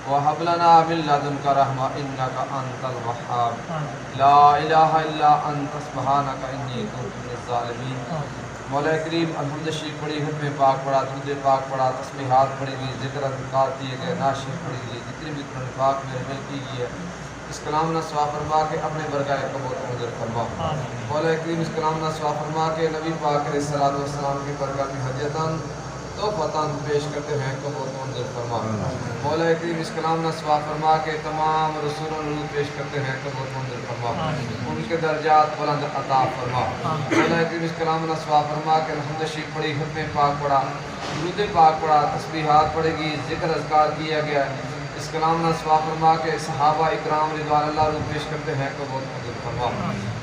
वहब लना मिन लदुनका रहमा इन्नका अंतल वहाब ला इलाहा इल्ला अंता सुब्हानका इन्नी कुन्तु मिनज़ ज़ालिमीन। मौला करीम अल्हम्द शरीफ पढ़ी, हुक्म पाक पढ़ा, दुरूद पाक पढ़ा, तस्बीहात पढ़ी गई, ज़िक्र अज़कार दिए गए, नात शरीफ पढ़ी गई, जितनी भी कुरान पाक में अमल की गई है, इस कलाम ना सवा फरमा के अपने बरगाह कबूल मंजूर फरमा। मौला करीम इस कलाम ना सवा फरमा के नबी पाक अलैहिस्सलातु वस्सलाम की बरगाह में हदियतन तो फतान पेश करते हैं कबूल मंजूर फरमा। मौला करीम इस कलाम ना सवा फरमा के तमाम रसूलों को पेश करते हैं कबूल मंजूर फरमा, उनके दर्जात बुलंद अता फरमा। मौला करीम इस कलाम ना सवा फरमा के अल्हम्द शरीफ पढ़ी, हुक्म पाक पढ़ा, दुरूद पाक पढ़ा, तस्बीहात पढ़ेगी, ज़िक्र अज़कार किया गया, इस कलाम ना सवा फरमा के सहाबा इकराम रिज़वानुल्लाह को पेश करते हैं कबूल मंजूर फरमा।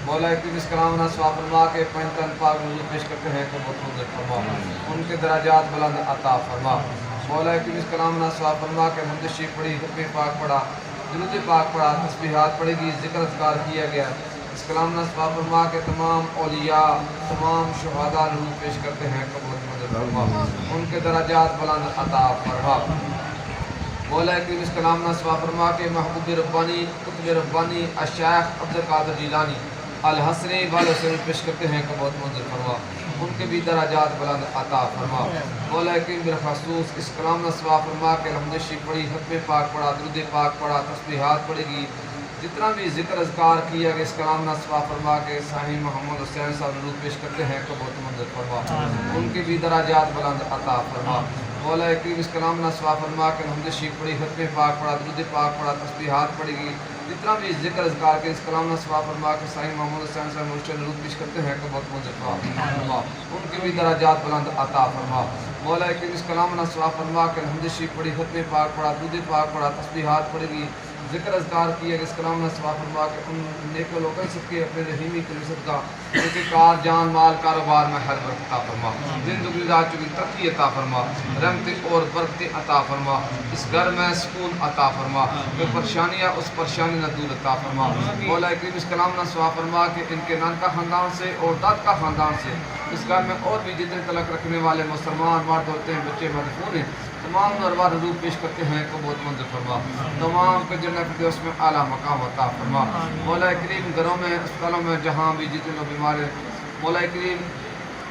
मौला करीम इस कलाम ना सवा फरमा के पंचतन पाक नज़ूर पेश करते हैं कबूल मंजूर फरमा, उनके दराजात बुलंद अता फरमा। मौला करीम इस कलाम ना सवा फरमा के अल्हम्द शरीफ पढ़ी, हुक्म पाक पढ़ा, दुरूद पाक पढ़ा, तस्बीहात पढ़ेगी, ज़िक्र अज़कार किया गया, इस कलाम ना सवा फरमा के तमाम औलिया तमाम शुहदा नज़ूर पेश करते हैं कबूल मंजूर फरमा, उनके दराजात बुलंद अता फरमा। मौला करीम इस कलाम ना सवा फरमा के महबूब रब्बानी कुतुब रब्बानी अश-शेख अब्दुल कादिर जिलानी अल हसनी वाल हुसैन पेश करते हैं कबूल मंजूर फरमा, उनके भी दराजात बुलंद अता फरमा। मौला करीम बिलखसूस इस कलाम ना सवा फरमा के अल्हम्द शरीफ पढ़ी, हुक्म पाक पढ़ा, दुरूद पाक पढ़ा, तस्बीहात पढ़ेगी, जितना भी ज़िक्र अज़कार किया गया, इस कलाम ना सवा फरमा के साहिब मोहम्मद हुसैन साहब नज़ूर पेश करते हैं कबूल मंजूर फरमा, उनके भी दराजात बुलंद अता फरमा। मौला करीम इस कलाम ना सवा फरमा के अल्हम्द शरीफ पढ़ी, हुक्म पाक पढ़ा, दुरूद पाक पढ़ा, तस्बीहात पढ़ेगी, जितना भी ज़िक्र अज़कार के, इस कलाम ना सवा फरमा के साहिब मोहम्मद हुसैन साहब मुर्शिद नज़ूर पेश करते हैं कबूल मंजूर फरमा, उनके भी दराजात बुलंद अता फरमा। मौला करीम इस कलाम ना सवा फरमा के अल्हम्द शरीफ पढ़ी, हुक्म पाक पढ़ा, दुरूद पाक पढ़ा, तस्बीहात पढ़ेगी, ज़िक्र अज़कार किया इस कलाम ना सवा फरमा के उन नेक लोगों सबके अपने रहीमी तरीक़त का उनके कार जान माल कारोबार में हर बरकत अता फरमा, ज़िंदगी गुज़ार चुकी तरक्की अता फरमा, रहमत और बरकत अता फरमा, इस घर में सुकून अता फरमा, कोई परेशानियाँ उस परेशानी न दूर अता फरमा। मौला करीम इस कलाम ना सवा फरमा के इनके नानका ख़ानदान से और दाद का ख़ानदान से इस घर में और भी जितने तलक रखने वाले मुसलमान मर्द होते हैं, बच्चे मदफून हैं, तमाम दरबार रूप पेश करते हैं कबूल मंजूर फरमा, तमाम के जन्नत फिरदौस में आला मकाम अता फरमा। मौला करीम घरों में अस्पतालों में जहाँ भी जितने लोग बीमार हैं, मौला करीम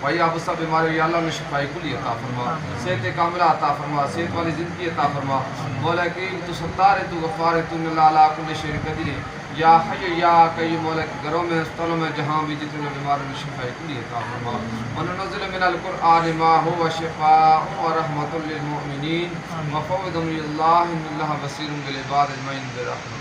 भाई आप सब बीमारी अल्लाह ने शिफाई कुली अता फरमा, सेहत कामिला अता फरमा, सेहत वाली ज़िंदगी अता फरमा। मौला करीम तू सत्तार है, तू गफ़ार है, तू अला कुल्लि शैइन क़दीर है, या हय्य या क़य्यूम। मौला घरों में अस्पतालों में जहाँ भी जितने लोग बीमार हैं, शिफाई कुली अता फरमा। वनुनज़्ज़िलु मिनल क़ुरआनि मा हुवा शिफ़ाअun व रहमतुल लिल मुमिनीन व फ़ौज़ुन इलल्लाहि इन्नल्लाह बसीरुन बिल इबाद अजमईन।